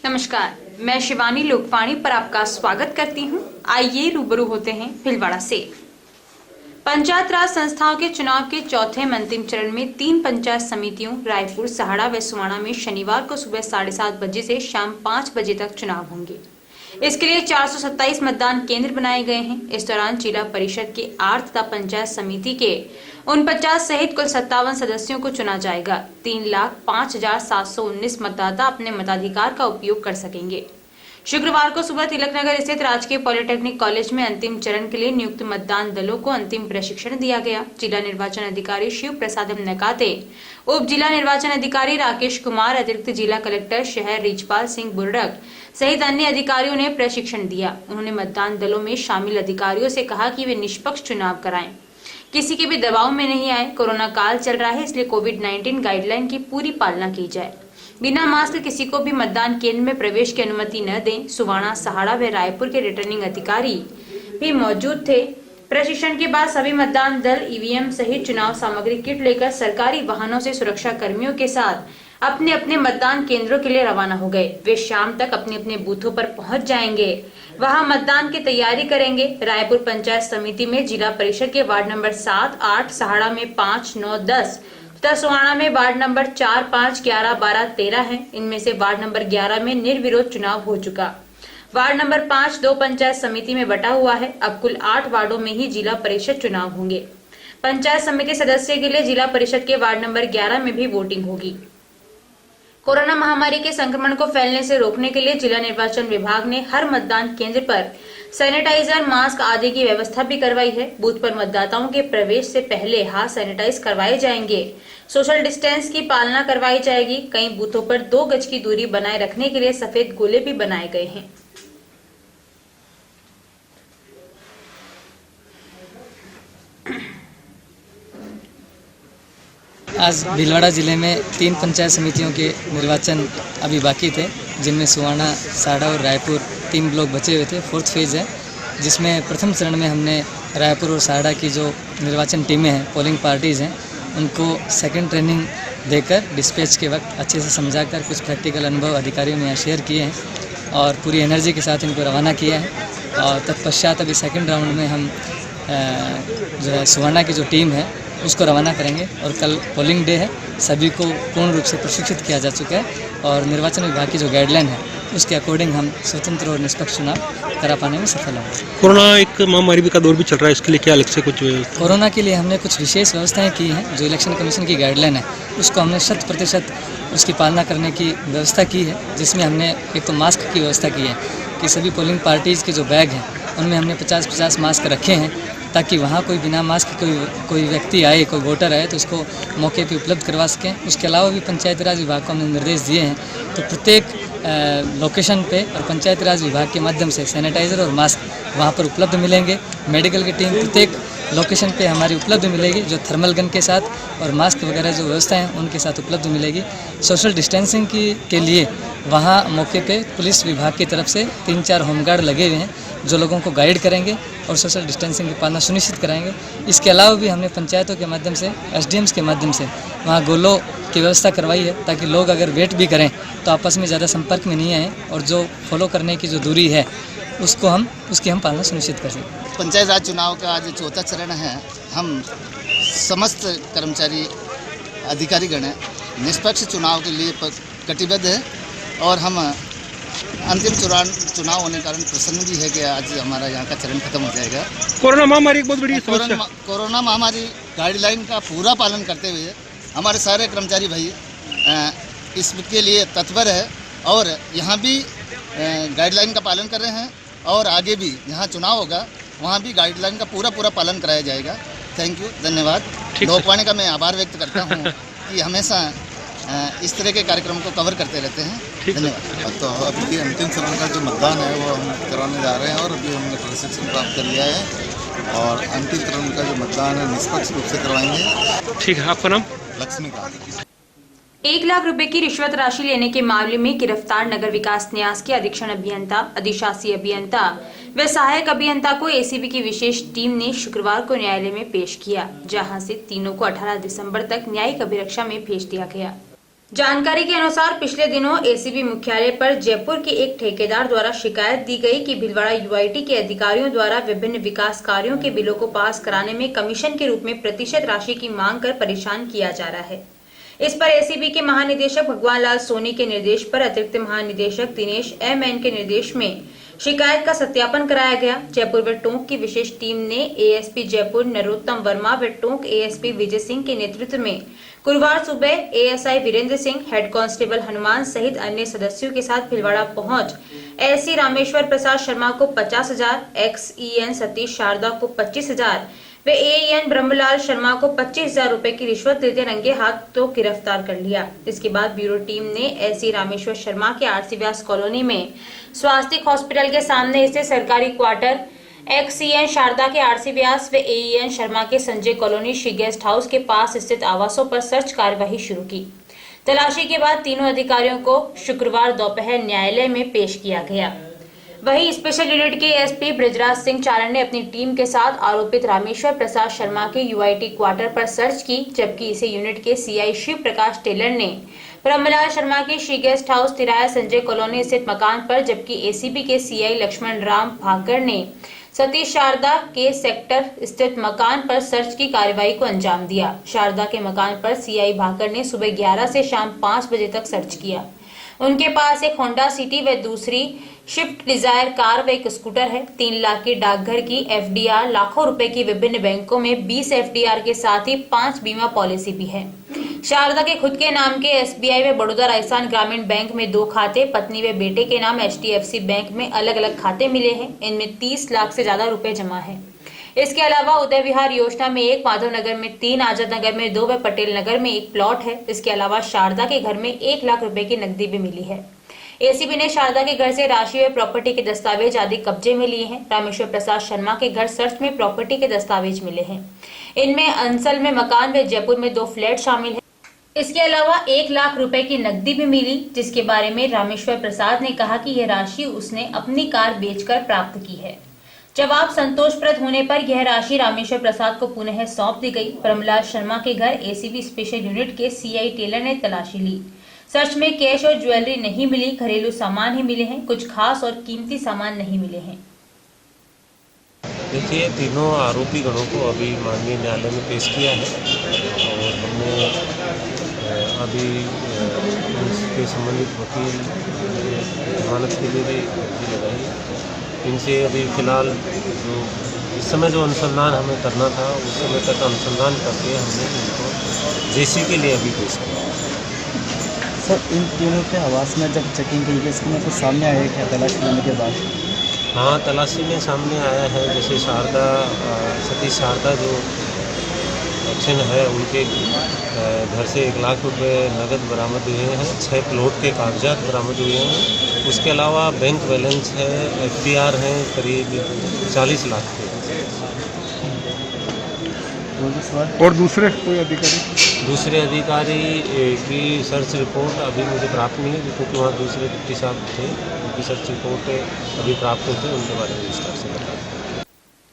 नमस्कार, मैं शिवानी लोकवाणी पर आपका स्वागत करती हूं। आइए रूबरू होते हैं भीलवाड़ा से। पंचायत राज संस्थाओं के चुनाव के चौथे अंतिम चरण में 3 पंचायत समितियों रायपुर, सहाड़ा व सुवाना में शनिवार को सुबह 7:30 बजे से शाम 5 बजे तक चुनाव होंगे। इसके लिए 427 मतदान केंद्र बनाए गए हैं। इस दौरान जिला परिषद के 8 तथा पंचायत समिति के 49 सहित कुल 57 सदस्यों को चुना जाएगा। 3,05,719 मतदाता अपने मताधिकार का उपयोग कर सकेंगे। शुक्रवार को सुबह तिलकनगर स्थित राजकीय पॉलिटेक्निक कॉलेज में अंतिम चरण के लिए नियुक्त मतदान दलों को अंतिम प्रशिक्षण दिया गया। जिला निर्वाचन अधिकारी शिव प्रसाद नकाते, उप जिला निर्वाचन अधिकारी राकेश कुमार, अतिरिक्त जिला कलेक्टर शहर रिजपाल सिंह बुर्रक सहित अन्य अधिकारियों ने प्रशिक्षण दिया। उन्होंने मतदान दलों में शामिल अधिकारियों से कहा कि वे निष्पक्ष चुनाव कराएं, किसी के भी दबाव में नहीं आए। कोरोना काल चल रहा है, इसलिए कोविड-19 गाइडलाइन की पूरी पालना की जाए। बिना मास्क किसी को भी मतदान केंद्र में प्रवेश की अनुमति न दें। सुवाना, सहाड़ा व रायपुर के रिटर्निंग अधिकारी भी मौजूद थे। प्रशिक्षण के बाद सभी मतदान दल ईवीएम सहित चुनाव सामग्री किट लेकर सरकारी वाहनों से सुरक्षा कर्मियों के साथ अपने अपने मतदान केंद्रों के लिए रवाना हो गए। वे शाम तक अपने अपने बूथों पर पहुंच जाएंगे, वहां मतदान की तैयारी करेंगे। रायपुर पंचायत समिति में जिला परिषद के वार्ड नंबर 7, 8, सहाड़ा में 5, 9, 10 तथा सुवाना में वार्ड नंबर 4, 5, 11, 12, 13 है। इनमें से वार्ड नंबर 11 में निर्विरोध चुनाव हो चुका। वार्ड नंबर 5 2 पंचायत समिति में बटा हुआ है। अब कुल 8 वार्डों में ही जिला परिषद चुनाव होंगे। पंचायत समिति सदस्य के लिए जिला परिषद के वार्ड नंबर 11 में भी वोटिंग होगी। कोरोना महामारी के संक्रमण को फैलने से रोकने के लिए जिला निर्वाचन विभाग ने हर मतदान केंद्र पर सैनिटाइजर, मास्क आदि की व्यवस्था भी करवाई है। बूथ पर मतदाताओं के प्रवेश से पहले हाथ सैनिटाइज करवाए जाएंगे। सोशल डिस्टेंस की पालना करवाई जाएगी। कई बूथों पर 2 गज की दूरी बनाए रखने के लिए सफेद गोले भी बनाए गए हैं। आज भीलवाड़ा जिले में 3 पंचायत समितियों के निर्वाचन अभी बाकी थे, जिनमें सुवाना, सहाड़ा और रायपुर 3 ब्लॉक बचे हुए थे। 4th फेज है, जिसमें प्रथम चरण में हमने रायपुर और सहाड़ा की जो निर्वाचन टीमें हैं, पोलिंग पार्टीज़ हैं, उनको सेकंड ट्रेनिंग देकर डिस्पैच के वक्त अच्छे से समझाकर कुछ प्रैक्टिकल अनुभव अधिकारियों ने यहाँ शेयर किए हैं और पूरी एनर्जी के साथ इनको रवाना किया है। और तत्पश्चात अभी सेकंड राउंड में हम जो है सुवाना की जो टीम है उसको रवाना करेंगे। और कल पोलिंग डे है, सभी को पूर्ण रूप से प्रशिक्षित किया जा चुका है और निर्वाचन विभाग की जो गाइडलाइन है उसके अकॉर्डिंग हम स्वतंत्र और निष्पक्ष चुनाव करा पाने में सफल होंगे। कोरोना एक महामारी का दौर भी चल रहा है, इसके लिए क्या अलग से कुछ व्यवस्था? कोरोना के लिए हमने कुछ विशेष व्यवस्थाएं की हैं। जो इलेक्शन कमीशन की गाइडलाइन है उसको हमने 100% उसकी पालना करने की व्यवस्था की है, जिसमें हमने एक तो मास्क की व्यवस्था की है कि सभी पोलिंग पार्टीज़ के जो बैग हैं उनमें हमने 50-50 मास्क रखे हैं, ताकि वहाँ कोई बिना मास्क कोई व्यक्ति आए, कोई वोटर आए तो उसको मौके पे उपलब्ध करवा सकें। उसके अलावा भी पंचायती राज विभाग को हमने निर्देश दिए हैं तो प्रत्येक लोकेशन पे और पंचायती राज विभाग के माध्यम से सैनिटाइज़र और मास्क वहाँ पर उपलब्ध मिलेंगे। मेडिकल की टीम प्रत्येक लोकेशन पे हमारी उपलब्ध मिलेगी, जो थर्मल गन के साथ और मास्क वगैरह जो व्यवस्था है उनके साथ उपलब्ध मिलेगी। सोशल डिस्टेंसिंग के लिए वहाँ मौके पे पुलिस विभाग की तरफ से 3-4 होमगार्ड लगे हुए हैं जो लोगों को गाइड करेंगे और सोशल डिस्टेंसिंग की पालना सुनिश्चित कराएंगे। इसके अलावा भी हमने पंचायतों के माध्यम से, एसडीएम्स के माध्यम से वहाँ गोलों की व्यवस्था करवाई है, ताकि लोग अगर वेट भी करें तो आपस में ज़्यादा संपर्क में नहीं आए और जो फॉलो करने की जो दूरी है उसकी हम पालना सुनिश्चित कर सकें। पंचायत राज चुनाव का आज चौथा चरण है। हम समस्त कर्मचारी अधिकारीगण निष्पक्ष चुनाव के लिए कटिबद्ध है और हम अंतिम चुनाव होने के कारण प्रसन्न भी है कि आज हमारा यहाँ का चरण खत्म हो जाएगा। कोरोना महामारी एक बहुत बड़ी समस्या। कोरोना महामारी गाइडलाइन का पूरा पालन करते हुए हमारे सारे कर्मचारी भाई इसके लिए तत्पर है और यहाँ भी गाइडलाइन का पालन कर रहे हैं और आगे भी जहाँ चुनाव होगा वहाँ भी गाइडलाइन का पूरा पालन कराया जाएगा। थैंक यू, धन्यवाद। लोकवाणी का मैं आभार व्यक्त करता हूँ कि हमेशा इस तरह के कार्यक्रम को कवर करते रहते हैं। धन्यवाद। तो अभी अंतिम चरण का जो मतदान है वो हम कराने जा रहे हैं और अभी हमने प्रशिक्षण प्राप्त कर लिया है और अंतिम चरण का जो मतदान है निष्पक्ष रूप से करवाएंगे। ठीक है, आपका नाम? लक्ष्मीकांत। 1 लाख रुपए की रिश्वत राशि लेने के मामले में गिरफ्तार नगर विकास न्यास के अधीक्षण अभियंता, अधिशासी अभियंता व सहायक अभियंता को एसीबी की विशेष टीम ने शुक्रवार को न्यायालय में पेश किया, जहां से तीनों को 18 दिसंबर तक न्यायिक अभिरक्षा में भेज दिया गया। जानकारी के अनुसार पिछले दिनों एसीबी मुख्यालय पर जयपुर के एक ठेकेदार द्वारा शिकायत दी गई कि भीलवाड़ा यूआईटी के अधिकारियों द्वारा विभिन्न विकास कार्यों के बिलों को पास कराने में कमीशन के रूप में प्रतिशत राशि की मांग कर परेशान किया जा रहा है। इस पर एसीबी के महानिदेशक भगवान लाल सोनी के निर्देश पर अतिरिक्त महानिदेशक दिनेश एमएन के निर्देश में शिकायत का सत्यापन कराया गया। जयपुर व टोंक की विशेष टीम ने एएसपी जयपुर नरोत्तम वर्मा व टोंक एएसपी विजय सिंह के नेतृत्व में गुरुवार सुबह ASI Virendra Singh, head constable Hanuman सहित अन्य सदस्यों के साथ भीलवाड़ा पहुंच एससी रामेश्वर प्रसाद शर्मा को 50,000, एक्सईएन सतीश शारदा को 25,000 व एएन ब्रह्मलाल शर्मा को 25,000 रुपए की रिश्वत लेते रंगे हाथ तो गिरफ्तार कर लिया। इसके बाद ब्यूरो टीम ने एससी रामेश्वर शर्मा के आरसी व्यास कॉलोनी में स्वास्तिक हॉस्पिटल के सामने स्थित सरकारी क्वार्टर, एक्सईएन शारदा के आरसी व्यास व एएन शर्मा के Sanjay colony Shri guest house के पास स्थित आवासों पर सर्च कार्यवाही शुरू की। तलाशी के बाद तीनों अधिकारियों को शुक्रवार दोपहर न्यायालय में पेश किया गया। वहीं स्पेशल यूनिट के एसपी ब्रजराज सिंह चारण ने अपनी टीम के साथ आरोपित रामेश्वर प्रसाद शर्मा के यूआईटी क्वार्टर पर सर्च की, जबकि इसे यूनिट के सीआई शिव प्रकाश टेलर ने ब्रह्मलाल शर्मा के श्री गेस्ट हाउस तिराया संजय कॉलोनी स्थित मकान पर, जबकि एसीबी के सीआई लक्ष्मण राम भाकर ने सतीश शारदा के सेक्टर स्थित मकान पर सर्च की कार्रवाई को अंजाम दिया। शारदा के मकान पर सीआई भाकर ने सुबह 11 से शाम 5 बजे तक सर्च किया। उनके पास एक होंडा सिटी व दूसरी स्विफ्ट डिजायर कार व एक स्कूटर है। 3 लाख की डाकघर की एफडीआर, लाखों रुपए की विभिन्न बैंकों में 20 एफडीआर के साथ ही 5 बीमा पॉलिसी भी है। शारदा के खुद के नाम के एसबीआई व बड़ौदा राजस्थान ग्रामीण बैंक में 2 खाते, पत्नी व बेटे के नाम एचडीएफसी बैंक में अलग अलग खाते मिले हैं। इनमें 30 लाख से ज्यादा रुपए जमा है। इसके अलावा उदय विहार योजना में 1, माधव नगर में 3, आजाद नगर में 2 व पटेल नगर में 1 प्लॉट है। इसके अलावा शारदा के घर में 1 लाख रुपए की नकदी भी मिली है। एसीबी ने शारदा के घर से राशि व प्रॉपर्टी के दस्तावेज आदि कब्जे में लिए हैं। रामेश्वर प्रसाद शर्मा के घर सर्च में प्रॉपर्टी के दस्तावेज मिले हैं। इनमें अंसल में मकान व जयपुर में 2 फ्लैट शामिल है। इसके अलावा 1 लाख रुपए की नकदी भी मिली, जिसके बारे में रामेश्वर प्रसाद ने कहा कि यह राशि उसने अपनी कार बेचकर प्राप्त की है। जवाब संतोषप्रद होने पर यह राशि रामेश्वर प्रसाद को पुनः सौंप दी गई। ब्रह्मलाल शर्मा के घर एसीबी स्पेशल यूनिट के सीआई टेलर ने तलाशी ली। सर्च में कैश और ज्वेलरी नहीं मिली, घरेलू सामान ही मिले हैं। कुछ खास और कीमती सामान नहीं मिले हैं। देखिए, तीनों आरोपी गणों को अभी माननीय न्यायालय में पेश किया है और हमने अभी इसके संबंधित वकील जमानत के लिए भी अर्जी लगाई है। इनसे अभी फिलहाल जो इस समय जो अनुसंधान हमें करना था उस समय तक अनुसंधान करके हमने इनको जेसी के लिए अभी पेश किया। सर, इन तीनों के आवास में जब चेकिंग की गई, इसमें तो सामने आया क्या तलाशी लेने के बाद? हाँ, तलाशी में सामने आया है। जैसे शारदा, सतीश शारदा जो एक्शन है, उनके घर से 1 लाख रुपए नगद बरामद हुए हैं। 6 प्लॉट के कागजात बरामद हुए हैं। उसके अलावा बैंक बैलेंस है, एफडीआर हैं करीब 40 लाख के। और दूसरे कोई अधिकारी? दूसरे अधिकारी की सर्च रिपोर्ट अभी मुझे प्राप्त नहीं है, क्योंकि वहाँ दूसरे डिप्टी साहब थे। उनकी सर्च रिपोर्ट अभी प्राप्त होती है, उनके बारे में विस्तार से बताएं।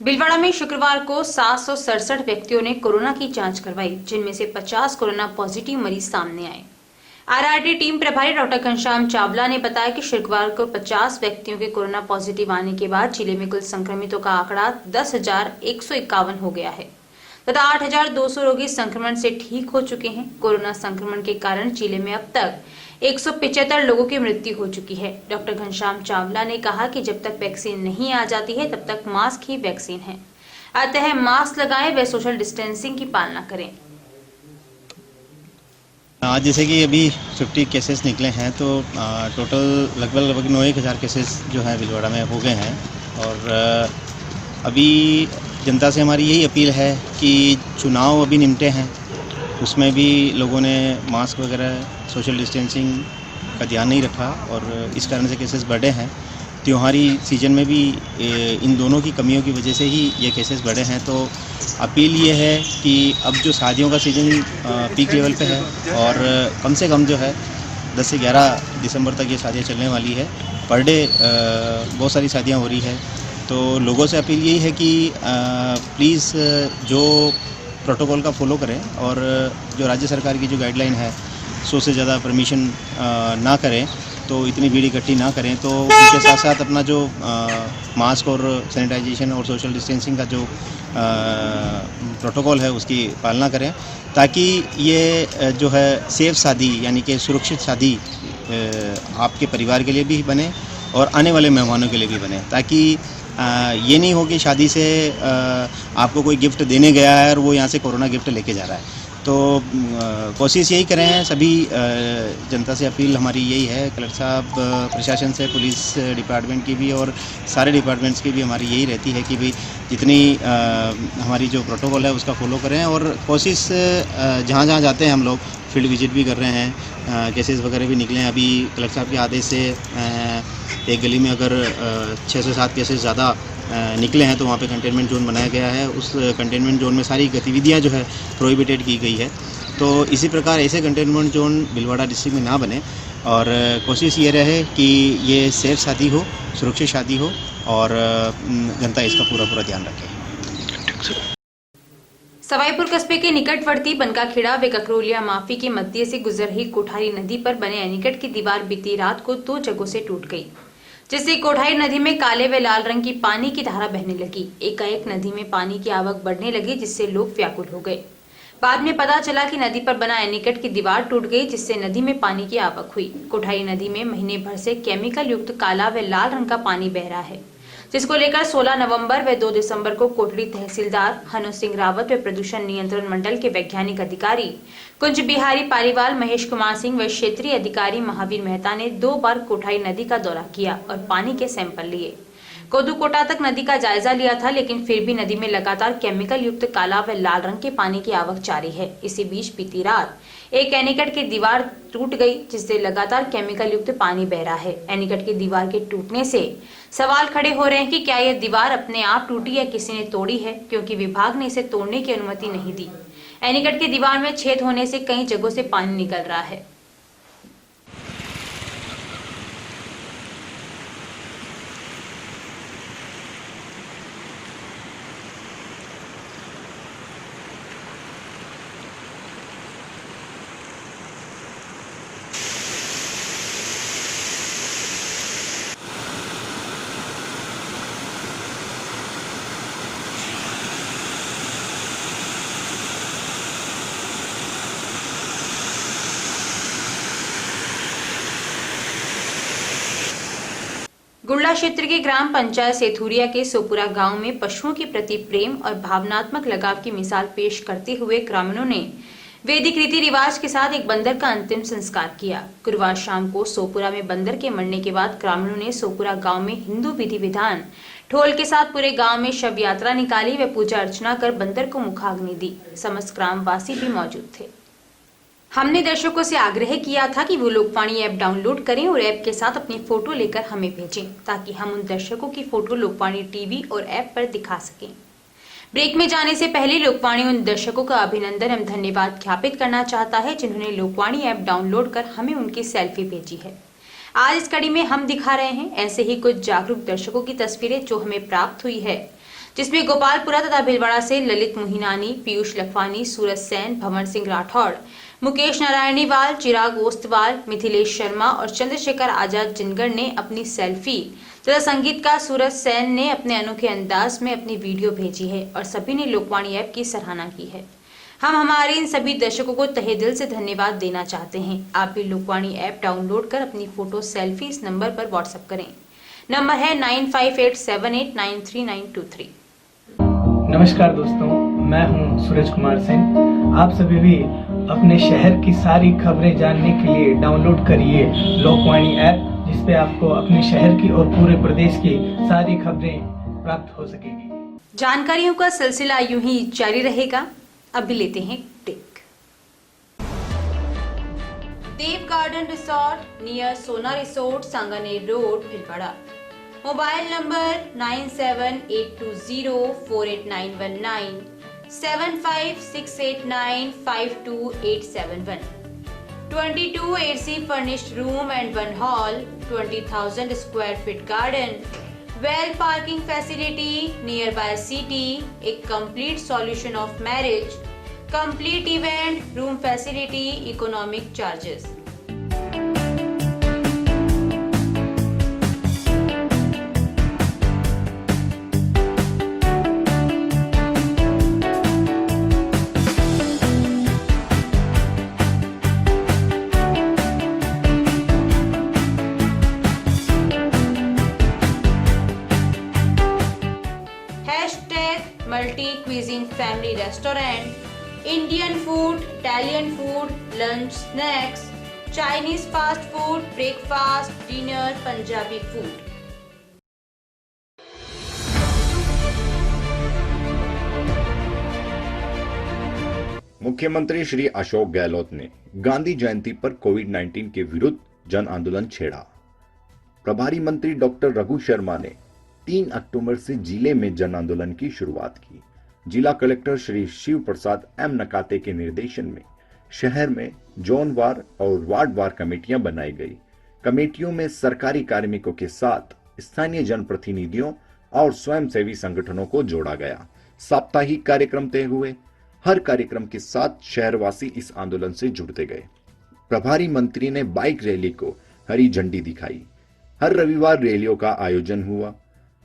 भीलवाड़ा में शुक्रवार को 767 व्यक्तियों ने कोरोना की जांच करवाई, जिनमें से 50 कोरोना पॉजिटिव मरीज सामने आए। आरआरटी टीम प्रभारी डॉक्टर घनश्याम चावला ने बताया कि शुक्रवार को 50 व्यक्तियों के कोरोना पॉजिटिव आने के बाद जिले में कुल संक्रमितों का आंकड़ा 10,151 हो गया है तथा 8,200 रोगी संक्रमण से ठीक हो चुके हैं। कोरोना संक्रमण के कारण जिले में अब तक 175 लोगों की मृत्यु हो चुकी है। डॉक्टर घनश्याम चावला ने कहा कि जब तक वैक्सीन नहीं आ जाती है तब तक मास्क ही वैक्सीन है, अतः मास्क लगाएं व सोशल डिस्टेंसिंग की पालना करें। आज जैसे कि अभी 50 केसेस निकले हैं, तो टोटल लगभग 9,000 केसेस जो है भीलवाड़ा में हो गए हैं। और अभी जनता से हमारी यही अपील है कि चुनाव अभी निमटे हैं, उसमें भी लोगों ने मास्क वगैरह, सोशल डिस्टेंसिंग का ध्यान नहीं रखा और इस कारण से केसेस बढ़े हैं। त्योहारी सीजन में भी इन दोनों की कमियों की वजह से ही ये केसेस बढ़े हैं। तो अपील ये है कि अब जो शादियों का सीज़न पीक लेवल पे है और कम से कम जो है 10 से 11 दिसंबर तक ये शादियाँ चलने वाली है। पर डे बहुत सारी शादियाँ हो रही है। तो लोगों से अपील यही है कि प्लीज़ जो प्रोटोकॉल का फॉलो करें और जो राज्य सरकार की जो गाइडलाइन है 100 से ज़्यादा परमिशन ना करें, तो इतनी भीड़ इकट्ठी ना करें, तो उनके साथ साथ अपना जो मास्क और सैनिटाइजेशन और सोशल डिस्टेंसिंग का जो प्रोटोकॉल है उसकी पालना करें, ताकि ये जो है सेफ शादी यानी कि सुरक्षित शादी आपके परिवार के लिए भी बने और आने वाले मेहमानों के लिए भी बने, ताकि ये नहीं हो कि शादी से आपको कोई गिफ्ट देने गया है और वो यहाँ से कोरोना गिफ्ट लेके जा रहा है। तो कोशिश यही करें हैं, सभी जनता से अपील हमारी यही है, कलेक्टर साहब, प्रशासन से, पुलिस डिपार्टमेंट की भी और सारे डिपार्टमेंट्स की भी हमारी यही रहती है कि भाई जितनी हमारी जो प्रोटोकॉल है उसका फॉलो करें, और कोशिश जहाँ जहाँ जाते हैं हम लोग फील्ड विजिट भी कर रहे हैं, केसेस वगैरह भी निकले हैं। अभी कलेक्टर साहब के आदेश से एक गली में अगर 6 से 7 केसेस ज़्यादा निकले हैं तो वहाँ पे कंटेनमेंट जोन बनाया गया है। उस कंटेनमेंट जोन में सारी गतिविधियाँ जो है प्रोहिबिटेड की गई है। तो इसी प्रकार ऐसे कंटेनमेंट जोन भीलवाड़ा डिस्ट्रिक्ट में ना बने, और कोशिश ये रहे कि ये सेफ शादी हो, सुरक्षित शादी हो, और जनता इसका पूरा ध्यान रखे। सवाईपुर कस्बे के निकटवर्ती बनकाखेड़ा व ककरोलिया माफी के मध्य से गुजर रही कोठारी नदी पर बने एनीकट की दीवार बीती रात को 2 जगहों से टूट गई, जिससे कोठारी नदी में काले व लाल रंग की पानी की धारा बहने लगी। एकाएक नदी में पानी की आवक बढ़ने लगी, जिससे लोग व्याकुल हो गए। बाद में पता चला कि नदी पर बना एनीकट की दीवार टूट गई, जिससे नदी में पानी की आवक हुई। कोठारी नदी में महीने भर से केमिकल युक्त काला व लाल रंग का पानी बह रहा है, जिसको लेकर 16 नवंबर व 2 दिसंबर को कोटड़ी तहसीलदार हनु सिंह रावत व प्रदूषण नियंत्रण मंडल के वैज्ञानिक अधिकारी कुंज बिहारी पालीवाल, महेश कुमार सिंह व क्षेत्रीय अधिकारी महावीर मेहता ने 2 बार कोठारी नदी का दौरा किया और पानी के सैंपल लिए। कोदूकोटा तक नदी का जायजा लिया था, लेकिन फिर भी नदी में लगातार केमिकल युक्त काला व लाल रंग के पानी की आवक जारी है। इसी बीच बीती रात एक एनीकट की दीवार टूट गई, जिससे लगातार केमिकल युक्त पानी बह रहा है। एनीकट की दीवार के टूटने से सवाल खड़े हो रहे हैं कि क्या यह दीवार अपने आप टूटी या किसी ने तोड़ी है, क्योंकि विभाग ने इसे तोड़ने की अनुमति नहीं दी। एनीकट की दीवार में छेद होने से कई जगहों से पानी निकल रहा है। गुड़ला क्षेत्र के ग्राम पंचायत सेथुरिया के सोपुरा गांव में पशुओं के प्रति प्रेम और भावनात्मक लगाव की मिसाल पेश करते हुए ग्रामीणों ने वैदिक रीति रिवाज के साथ एक बंदर का अंतिम संस्कार किया। गुरुवार शाम को सोपुरा में बंदर के मरने के बाद ग्रामीणों ने सोपुरा गांव में हिंदू विधि विधान ढोल के साथ पूरे गांव में शव यात्रा निकाली व पूजा अर्चना कर बंदर को मुखाग्नि दी। समस्त ग्रामवासी भी मौजूद थे। हमने दर्शकों से आग्रह किया था कि वो लोकवाणी ऐप डाउनलोड करें और ऐप के साथ अपनी फोटो लेकर हमें भेजें, ताकि हम उन दर्शकों की फोटो लोकवाणी टीवी और ऐप पर दिखा सकें। ब्रेक में जाने से पहले लोकवाणी उन दर्शकों का अभिनंदन एवं धन्यवाद ज्ञापित करना चाहता है जिन्होंने लोकवाणी ऐप डाउनलोड कर हमें उनकी सेल्फी भेजी है। आज इस कड़ी में हम दिखा रहे हैं ऐसे ही कुछ जागरूक दर्शकों की तस्वीरें जो हमें प्राप्त हुई है, जिसमें गोपालपुरा तथा भीलवाड़ा से ललित मुहिनानी, पीयूष लखवानी, सूरज सेन, भवन सिंह राठौड़, मुकेश नारायणीवाल, चिराग ओस्तवाल, मिथिलेश शर्मा और चंद्रशेखर आजाद जिनगढ़ ने अपनी सेल्फी तथा संगीतकार सूरज सेन ने अपने अनोखे अंदाज में अपनी वीडियो भेजी है और सभी ने लोकवाणी ऐप की सराहना की है। हम हमारे इन सभी दर्शकों को तहे दिल से धन्यवाद देना चाहते हैं। आप भी लोकवाणी ऐप डाउनलोड कर अपनी फोटो सेल्फी इस नंबर पर व्हाट्सएप करें। नंबर है 9587893923। नमस्कार दोस्तों, मैं हूं सूरज कुमार सिंह। आप सभी भी अपने शहर की सारी खबरें जानने के लिए डाउनलोड करिए लोकवाणी ऐप, जिसपे आपको अपने शहर की और पूरे प्रदेश की सारी खबरें प्राप्त हो सकेगी। जानकारियों का सिलसिला यूं ही जारी रहेगा। अभी लेते हैं ब्रेक। देव गार्डन रिसोर्ट नियर सोना resort, Sanganer road, Bhilwara. Mobile number 9782048919, 7568952871, 22 AC furnished room and 1 hall, 20,000 square feet garden, well parking facility, nearby city, a complete solution of marriage, complete event, room facility, economic charges. Multi cuisine family restaurant, Indian food, Italian food, lunch, snacks, Chinese fast food, breakfast, dinner, Punjabi food. मुख्यमंत्री श्री अशोक गहलोत ने गांधी जयंती पर कोविड-19 के विरुद्ध जन आंदोलन छेड़ा। प्रभारी मंत्री डॉक्टर रघु शर्मा ने 3 अक्टूबर से जिले में जन आंदोलन की शुरुआत की। जिला कलेक्टर श्री शिव प्रसाद एम नकाते के निर्देशन में शहर में जोनवार और वार्डवार कमेटियां बनाई गई। कमेटियों में सरकारी कार्मिकों के साथ स्थानीय जनप्रतिनिधियों और स्वयंसेवी संगठनों को जोड़ा गया। साप्ताहिक कार्यक्रम तय हुए। हर कार्यक्रम के साथ शहरवासी इस आंदोलन से जुड़ते गए। प्रभारी मंत्री ने बाइक रैली को हरी झंडी दिखाई। हर रविवार रैलियों का आयोजन हुआ।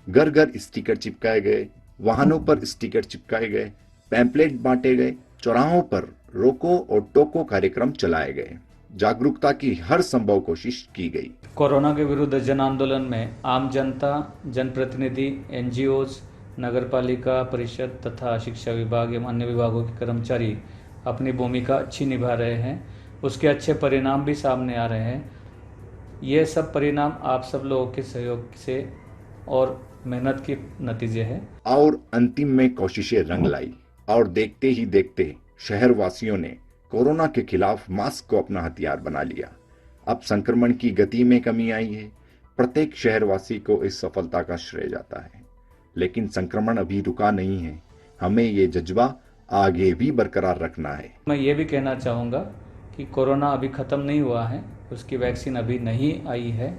घर घर स्टिकर चिपकाए गए, वाहनों पर स्टिकर चिपकाए गए, पैम्पलेट बांटे गए, चौराहों पर रोको और टोको कार्यक्रम चलाए गए। जागरूकता की हर संभव कोशिश की गई। कोरोना के विरुद्ध जन आंदोलन में आम जनता, जनप्रतिनिधि, एनजीओज, नगरपालिका परिषद तथा शिक्षा विभाग एवं अन्य विभागों के कर्मचारी अपनी भूमिका अच्छी निभा रहे हैं। उसके अच्छे परिणाम भी सामने आ रहे हैं। ये सब परिणाम आप सब लोगों के सहयोग से और मेहनत के नतीजे हैं। और अंतिम में कोशिशें रंग लाई और देखते ही देखते शहरवासियों ने कोरोना के खिलाफ मास्क को अपना हथियार बना लिया। अब संक्रमण की गति में कमी आई है। प्रत्येक शहरवासी को इस सफलता का श्रेय जाता है। लेकिन संक्रमण अभी रुका नहीं है। हमें ये जज्बा आगे भी बरकरार रखना है। मैं ये भी कहना चाहूँगा कि कोरोना अभी ख़त्म नहीं हुआ है, उसकी वैक्सीन अभी नहीं आई है।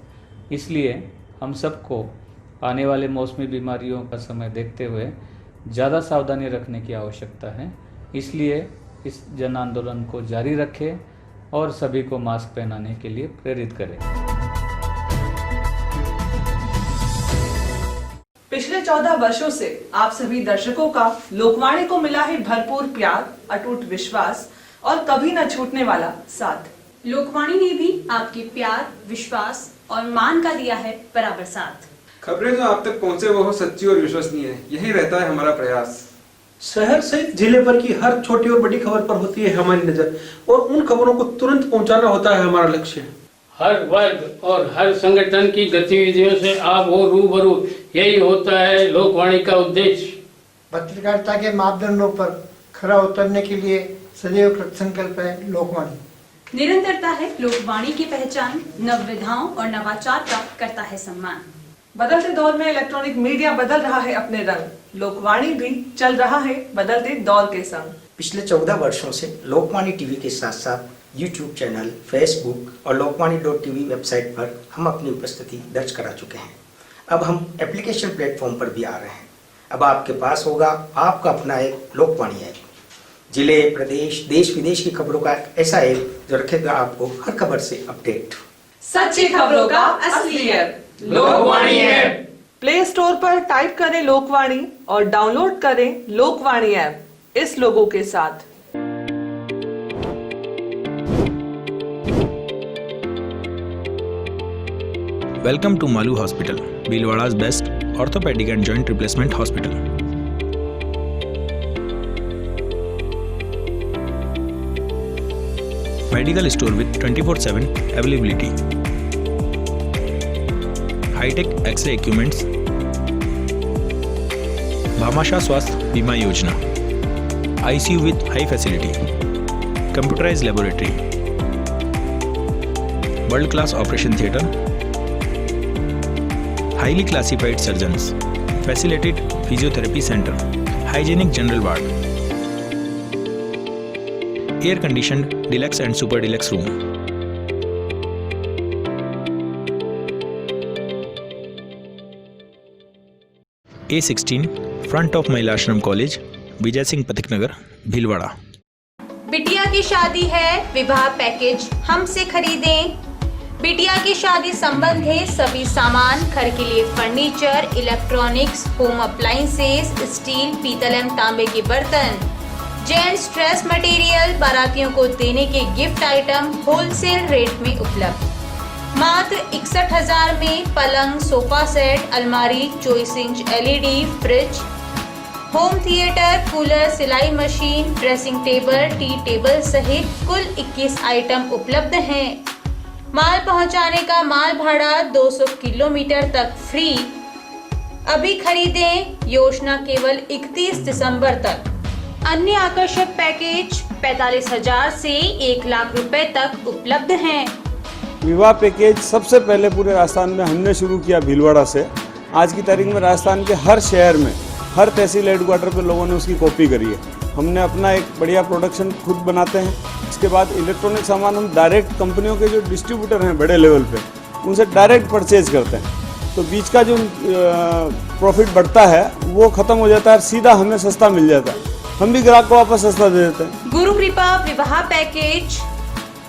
इसलिए हम सबको आने वाले मौसमी बीमारियों का समय देखते हुए ज़्यादा सावधानी रखने की आवश्यकता है। इसलिए इस जन आंदोलन को जारी रखें और सभी को मास्क पहनाने के लिए प्रेरित करें। पिछले 14 वर्षों से आप सभी दर्शकों का लोकवाणी को मिला है भरपूर प्यार, अटूट विश्वास और कभी न छूटने वाला साथ। लोकवाणी ने भी आपके प्यार, विश्वास और मान का दिया है बराबर साथ। खबरें जो आप तक पहुंचे वो हो सच्ची और विश्वसनीय है, यही रहता है हमारा प्रयास। शहर से जिले भर की हर छोटी और बड़ी खबर पर होती है हमारी नजर और उन खबरों को तुरंत पहुंचाना होता है हमारा लक्ष्य। हर वर्ग और हर संगठन की गतिविधियों से आप हो रूबरू, यही होता है लोकवाणी का उद्देश्य। पत्रकारिता के मापदंडों पर खरा उतरने के लिए सदैव कृतसंकल्प है लोकवाणी। निरंतरता है लोकवाणी की पहचान, नवविधाओं और नवाचार का करता है सम्मान। बदलते दौर में इलेक्ट्रॉनिक मीडिया बदल रहा है अपने रंग, लोकवाणी भी चल रहा है बदलते दौर के संग। पिछले 14 वर्षों से लोकवाणी टीवी के साथ साथ यूट्यूब चैनल, फेसबुक और लोकवाणी.tv वेबसाइट पर हम अपनी उपस्थिति दर्ज करा चुके हैं। अब हम एप्लीकेशन प्लेटफॉर्म पर भी आ रहे हैं। अब आपके पास होगा आपका अपना एक लोकवाणी ऐप। जिले, प्रदेश, देश विदेश की खबरों का ऐसा ऐप जो रखेगा आपको हर खबर से अपडेट। सच्ची खबरों का असली app Lokvani app. Play store पर टाइप करें लोकवाणी और डाउनलोड करें लोकवाणी ऐप इस लोगों के साथ। Welcome to Malu Hospital, Bhilwada's best orthopedic and joint replacement hospital. Medical store with 24/7 availability. High-tech X-ray equipments. Bhamasha Swasth Bima Yojana. ICU with high facility. Computerized laboratory. World-class operation theatre. Highly classified surgeons, facilitated physiotherapy center, hygienic general ward, air conditioned deluxe and super deluxe room. A16 front of Mahila Ashram College, Vijay Singh Pathik Nagar, Bhilwada. की शादी है, विवाह package हमसे खरीदें। बिटिया की शादी संबंधी सभी सामान, घर के लिए furniture, electronics, home appliances, steel, पीतल एवं तांबे के बर्तन, जेंट्स ड्रेस मटेरियल, बारातियों को देने के गिफ्ट आइटम होलसेल रेट में उपलब्ध। मात्र 61,000 में पलंग, सोफा सेट, अलमारी, 24 inch LED, fridge, home theatre, cooler, सिलाई machine, dressing table, tea table सहित कुल 21 आइटम उपलब्ध हैं। माल पहुंचाने का माल भाड़ा 200 किलोमीटर तक फ्री। अभी खरीदें, योजना केवल 31 दिसंबर तक। अन्य आकर्षक पैकेज 45,000 से 1 लाख रुपए तक उपलब्ध हैं। विवाह पैकेज सबसे पहले पूरे राजस्थान में हमने शुरू किया भीलवाड़ा से। आज की तारीख में राजस्थान के हर शहर में, हर तहसील हेडक्वार्टर पे लोगों ने उसकी कॉपी करी है। हमने अपना एक बढ़िया प्रोडक्शन खुद बनाते हैं। इसके बाद इलेक्ट्रॉनिक सामान हम डायरेक्ट कंपनियों के जो डिस्ट्रीब्यूटर हैं बड़े लेवल पे, उनसे डायरेक्ट परचेज करते हैं। तो बीच का जो प्रॉफिट बढ़ता है वो खत्म हो जाता है, सीधा हमें सस्ता मिल जाता है। हम भी ग्राहक को वापस सस्ता दे देते हैं। गुरु कृपा विवाह पैकेज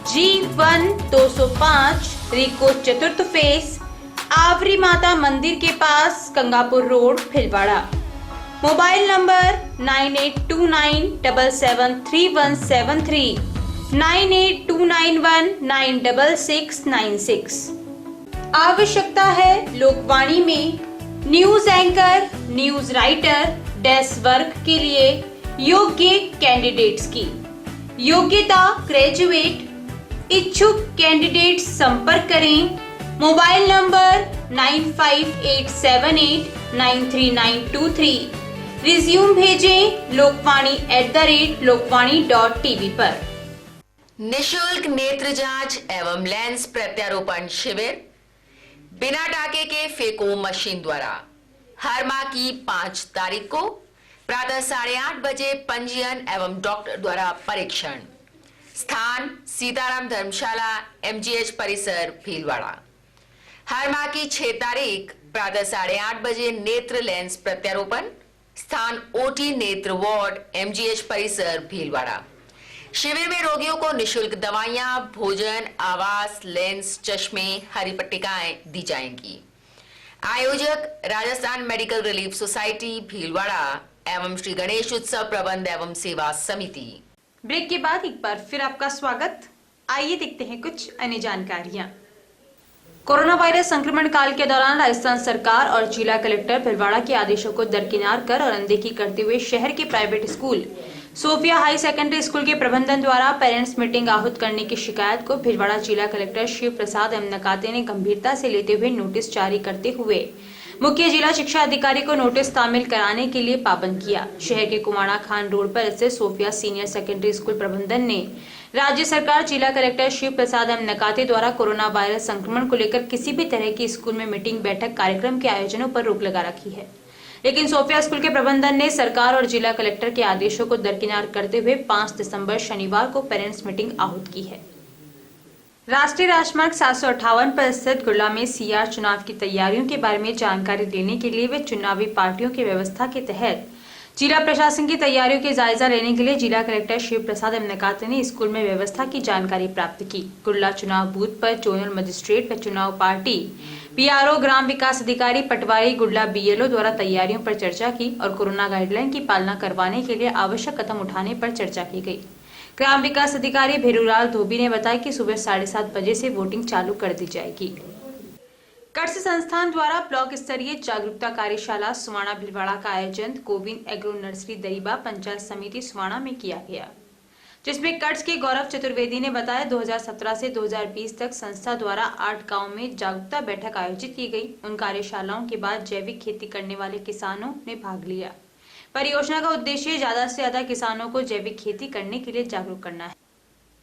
G1 205 रिको चतुर्थ फेस, आवरी माता मंदिर के पास, Gangapur road, Bhilwara. Mobile number 9829773173, 9829196696। आवश्यकता है लोकवाणी में news anchor, news writer, desk work के लिए योग्य कैंडिडेट्स की। योग्यता ग्रेजुएट। इच्छुक कैंडिडेट्स संपर्क करें। Mobile number 9587893923। रिज्यूम भेजें lokvani@lokvani.tv पर। निशुल्क नेत्र जांच एवं लेंस प्रत्यारोपण शिविर बिना टाके के फेको मशीन द्वारा हर माह की 5 तारीख को प्रातः 8:30 बजे पंजीयन एवं डॉक्टर द्वारा परीक्षण। स्थान सीताराम धर्मशाला, MGH परिसर, भीलवाड़ा। हर माह की 6 तारीख प्रातः 8:30 बजे नेत्र लेंस प्रत्यारोपण। स्थान OT नेत्र वार्ड, MGH परिसर, भीलवाड़ा। शिविर में रोगियों को निशुल्क दवाइयां, भोजन, आवास, लेंस, चश्मे, हरी पट्टिकाएं दी जाएंगी। आयोजक Rajasthan medical relief society, Bhilwara एवं श्री गणेश उत्सव प्रबंध एवं सेवा समिति। ब्रेक के बाद एक बार फिर आपका स्वागत। आइए देखते हैं कुछ अन्य जानकारियां। कोरोना वायरस संक्रमण काल के दौरान राजस्थान सरकार और जिला कलेक्टर भीलवाड़ा के आदेशों को दरकिनार कर और अनदेखी करते हुए शहर के private school Sophia high secondary school के प्रबंधन द्वारा पेरेंट्स मीटिंग आहूत करने की शिकायत को भीलवाड़ा जिला कलेक्टर शिव प्रसाद एम नकाते ने गंभीरता से लेते हुए नोटिस जारी करते हुए मुख्य जिला शिक्षा अधिकारी को नोटिस तामील कराने के लिए पाबंद किया। शहर के कुमाड़ा खान रोड पर स्थित सोफिया सीनियर सेकेंडरी स्कूल प्रबंधन ने राज्य सरकार, जिला कलेक्टर शिव प्रसाद एम नकाते द्वारा कोरोना वायरस संक्रमण को लेकर किसी भी तरह की स्कूल में मीटिंग, बैठक, कार्यक्रम के आयोजनों पर रोक लगा रखी है। लेकिन सोफिया स्कूल के प्रबंधन ने सरकार और जिला कलेक्टर के आदेशों को दरकिनार करते हुए 5 दिसंबर शनिवार को पेरेंट्स मीटिंग आहूत की है। राष्ट्रीय राजमार्ग 758 पर स्थित गुरला में CR चुनाव की तैयारियों के बारे में जानकारी देने के लिए वे चुनावी पार्टियों की व्यवस्था के तहत जिला प्रशासन की तैयारियों के जायजा लेने के लिए जिला कलेक्टर शिव प्रसाद एम नकाते ने स्कूल में व्यवस्था की जानकारी प्राप्त की। गुरला चुनाव बूथ पर जोनल मजिस्ट्रेट व चुनाव पार्टी PRO, ग्राम विकास अधिकारी पटवारी, गुरला BLO द्वारा तैयारियों पर चर्चा की और कोरोना गाइडलाइन की पालना करवाने के लिए आवश्यक कदम उठाने पर चर्चा की गई। ग्राम विकास अधिकारी भेरूलाल धोबी ने बताया कि सुबह 7:30 बजे से वोटिंग चालू कर दी जाएगी। कर्ष संस्थान द्वारा ब्लॉक स्तरीय जागरूकता कार्यशाला सुवाणा भीलवाड़ा का आयोजन कोविन एग्रो नर्सरी दरीबा पंचायत समिति सुवाणा में किया गया, जिसमें कर्ष के गौरव चतुर्वेदी ने बताया 2017 से 2020 तक संस्था द्वारा 8 गाँव में जागरूकता बैठक आयोजित की गई। उन कार्यशालाओं के बाद जैविक खेती करने वाले किसानों ने भाग लिया। परियोजना का उद्देश्य ज्यादा से ज्यादा किसानों को जैविक खेती करने के लिए जागरूक करना है।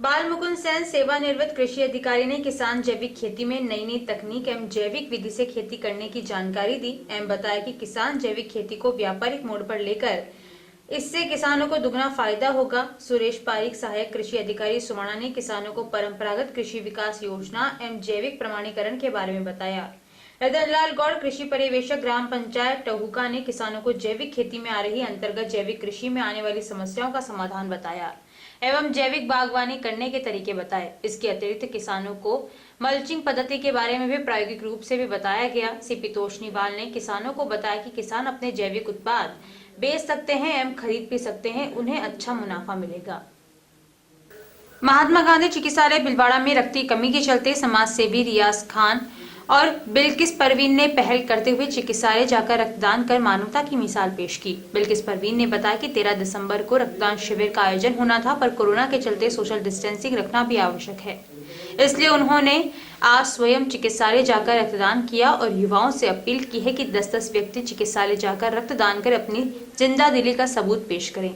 बाल मुकुंद सेन सेवानिवृत्त कृषि अधिकारी ने किसान जैविक खेती में नई नई तकनीक एवं जैविक विधि से खेती करने की जानकारी दी एवं बताया कि किसान जैविक खेती को व्यापारिक मोड़ पर लेकर इससे किसानों को दुगना फायदा होगा। सुरेश पारिक सहायक कृषि अधिकारी सुवाणा ने किसानों को परंपरागत कृषि विकास योजना एवं जैविक प्रमाणीकरण के बारे में बताया। रतनलाल गौड़ कृषि पर्यवेक्षक ग्राम पंचायत टहुका ने किसानों को जैविक खेती में आ रही अंतर्गत जैविक कृषि में आने वाली समस्याओं का समाधान बताया। एवं जैविक बागवानी करने के तरीके बताए। इसके अतिरिक्त किसानों को मल्चिंग पद्धति के बारे में भी प्रायोगिक रूप से भी बताया गया। सीपी तोषनीवाल ने किसानों को बताया कि किसान अपने जैविक उत्पाद बेच सकते हैं एवं खरीद भी सकते हैं, उन्हें अच्छा मुनाफा मिलेगा। महात्मा गांधी चिकित्सालय भिलवाड़ा में रक्त की कमी के चलते समाज सेवी रियाज खान और बिल्किस परवीन ने पहल करते हुए चिकित्सालय जाकर रक्तदान कर मानवता की मिसाल पेश की। बिल्किस परवीन ने बताया कि 13 दिसंबर को रक्तदान शिविर का आयोजन होना था, पर कोरोना के चलते सोशल डिस्टेंसिंग रखना भी आवश्यक है, इसलिए उन्होंने आज स्वयं चिकित्सालय जाकर रक्तदान किया और युवाओं से अपील की है कि 10-10 व्यक्ति चिकित्सालय जाकर रक्तदान कर अपनी जिंदादिली का सबूत पेश करें।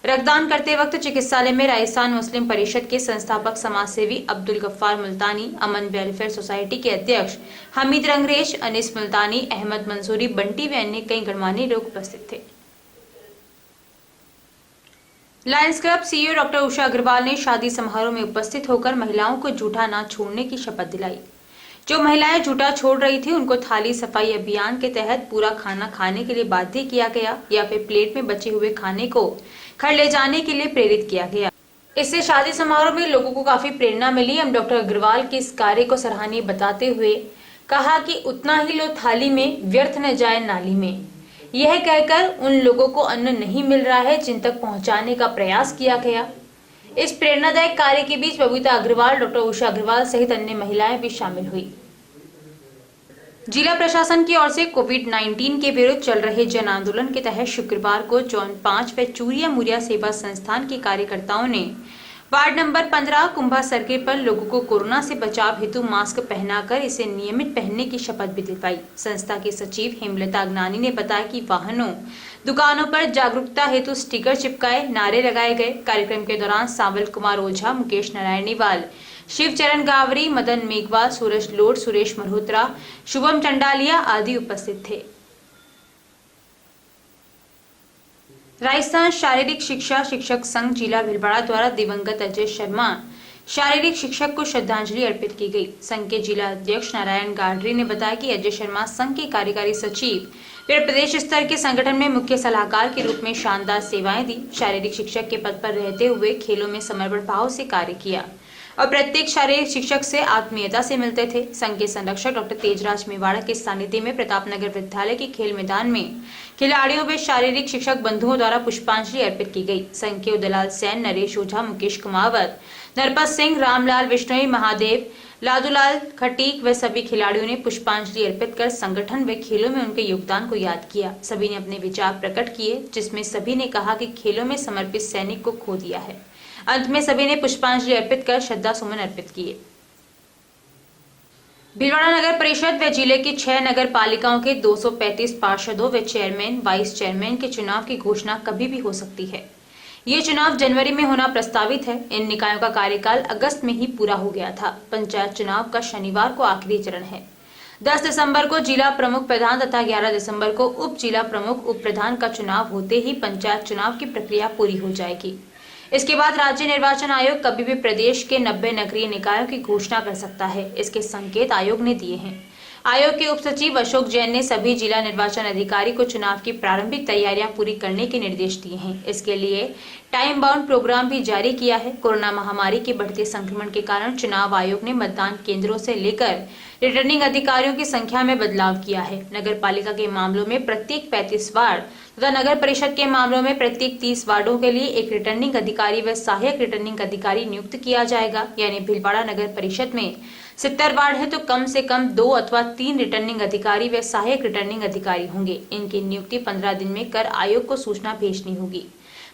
रक्तदान करते वक्त चिकित्सालय में राजस्थान मुस्लिम परिषद के संस्थापक समाजसेवी अब्दुल गफ्फार मुल्तानी, अमन वेलफेयर सोसाइटी के अध्यक्ष हमीद रंगरेज, अनीस मुल्तानी, अहमद मंसूरी, बंटी व अन्य कई गणमान्य लोग उपस्थित थे। Lions club CEO doctor Usha Agarwal ने शादी समारोह में उपस्थित होकर महिलाओं को जूठा ना छोड़ने की शपथ दिलाई। जो महिलाएं जूठा छोड़ रही थी उनको थाली सफाई अभियान के तहत पूरा खाना खाने के लिए बाध्य किया गया या फिर प्लेट में बचे हुए खाने को घर ले जाने के लिए प्रेरित किया गया। इससे शादी समारोह में लोगों को काफी प्रेरणा मिली। हम डॉक्टर अग्रवाल के इस कार्य को सराहनीय बताते हुए कहा कि उतना ही लो थाली में, व्यर्थ न जाए नाली में। यह कहकर उन लोगों को अन्न नहीं मिल रहा है जिन तक पहुंचाने का प्रयास किया गया। इस प्रेरणादायक कार्य के बीच बबीता अग्रवाल, डॉक्टर उषा अग्रवाल सहित अन्य महिलाएं भी शामिल हुई। जिला प्रशासन की ओर से कोविड-19 के विरुद्ध चल रहे जन आंदोलन के तहत शुक्रवार को जोन 5 व चूरिया मुरिया सेवा संस्थान के कार्यकर्ताओं ने वार्ड नंबर 15 कुंभा सर्किल पर लोगों को कोरोना से बचाव हेतु मास्क पहनाकर इसे नियमित पहनने की शपथ भी दिलवाई। संस्था के सचिव हेमलता अग्नानी ने बताया कि वाहनों, दुकानों पर जागरूकता हेतु स्टिकर चिपकाए, नारे लगाए गए। कार्यक्रम के दौरान सावल कुमार ओझा, मुकेश नारायणीवाल, शिवचरण गावरी, मदन मेघवाल, सूरज लोड, सुरेश मल्होत्रा, शुभम चंडालिया आदि उपस्थित थे। राजस्थान शारीरिक शिक्षा शिक्षक संघ जिला भिलवाड़ा द्वारा दिवंगत अजय शर्मा शारीरिक शिक्षक को श्रद्धांजलि अर्पित की गई। संघ के जिला अध्यक्ष नारायण गाडरी ने बताया कि अजय शर्मा संघ के कार्यकारी सचिव वे प्रदेश स्तर के संगठन में मुख्य सलाहकार के रूप में शानदार सेवाएं दी। शारीरिक शिक्षक के पद पर रहते हुए खेलों में समर्पण भाव से कार्य किया और प्रत्येक शारीरिक शिक्षक से आत्मीयता से मिलते थे। संघ के संरक्षक डॉक्टर तेजराज मेवाड़ा के सानिध्य में प्रतापनगर विद्यालय के खेल मैदान में खिलाड़ियों व शारीरिक शिक्षक बंधुओं द्वारा पुष्पांजलि अर्पित की गई। संघ के उदलाल सेन, नरेश ओझा, मुकेश कुमावत, नरपत सिंह, रामलाल विश्नोई, महादेव, लादूलाल खटीक व सभी खिलाड़ियों ने पुष्पांजलि अर्पित कर संगठन व खेलों में उनके योगदान को याद किया। सभी ने अपने विचार प्रकट किए, जिसमें सभी ने कहा कि खेलों में समर्पित सैनिक को खो दिया है। अंत में सभी ने पुष्पांजलि अर्पित कर श्रद्धा सुमन अर्पित किए। भिलवाड़ा नगर परिषद व जिले की 6 नगर पालिकाओं के 235 पार्षदों व चेयरमैन, वाइस चेयरमैन के चुनाव की घोषणा कभी भी हो सकती है। ये चुनाव जनवरी में होना प्रस्तावित है। इन निकायों का कार्यकाल अगस्त में ही पूरा हो गया था। पंचायत चुनाव का शनिवार को आखिरी चरण है। 10 दिसंबर को जिला प्रमुख प्रधान तथा 11 दिसंबर को उप जिला प्रमुख उप प्रधान का चुनाव होते ही पंचायत चुनाव की प्रक्रिया पूरी हो जाएगी। इसके बाद राज्य निर्वाचन आयोग कभी भी प्रदेश के 90 नगरीय निकायों की घोषणा कर सकता है। इसके संकेत आयोग ने दिए हैं। आयोग के उप सचिव अशोक जैन ने सभी जिला निर्वाचन अधिकारी को चुनाव की प्रारंभिक तैयारियां पूरी करने के निर्देश दिए हैं। इसके लिए टाइम बाउंड प्रोग्राम भी जारी किया है। कोरोना महामारी के बढ़ते संक्रमण के कारण चुनाव आयोग ने मतदान केंद्रों से लेकर रिटर्निंग अधिकारियों की संख्या में बदलाव किया है। नगर पालिका के मामलों में प्रत्येक 35 वार्ड तथा नगर परिषद के मामलों में प्रत्येक 30 वार्डों के लिए एक रिटर्निंग अधिकारी व सहायक रिटर्निंग अधिकारी नियुक्त किया जाएगा। यानी भिलवाड़ा नगर परिषद में 70 वार्ड है तो कम से कम 2 अथवा 3 रिटर्निंग अधिकारी व सहायक रिटर्निंग अधिकारी होंगे। इनकी नियुक्ति 15 दिन में कर आयोग को सूचना भेजनी होगी।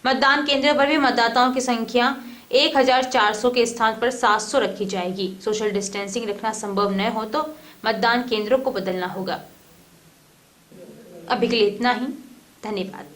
मतदान केंद्र पर भी मतदाताओं की संख्या 1400 के स्थान पर 700 रखी जाएगी। सोशल डिस्टेंसिंग रखना संभव न हो तो मतदान केंद्रों को बदलना होगा। अभी के लिए इतना ही। धन्यवाद।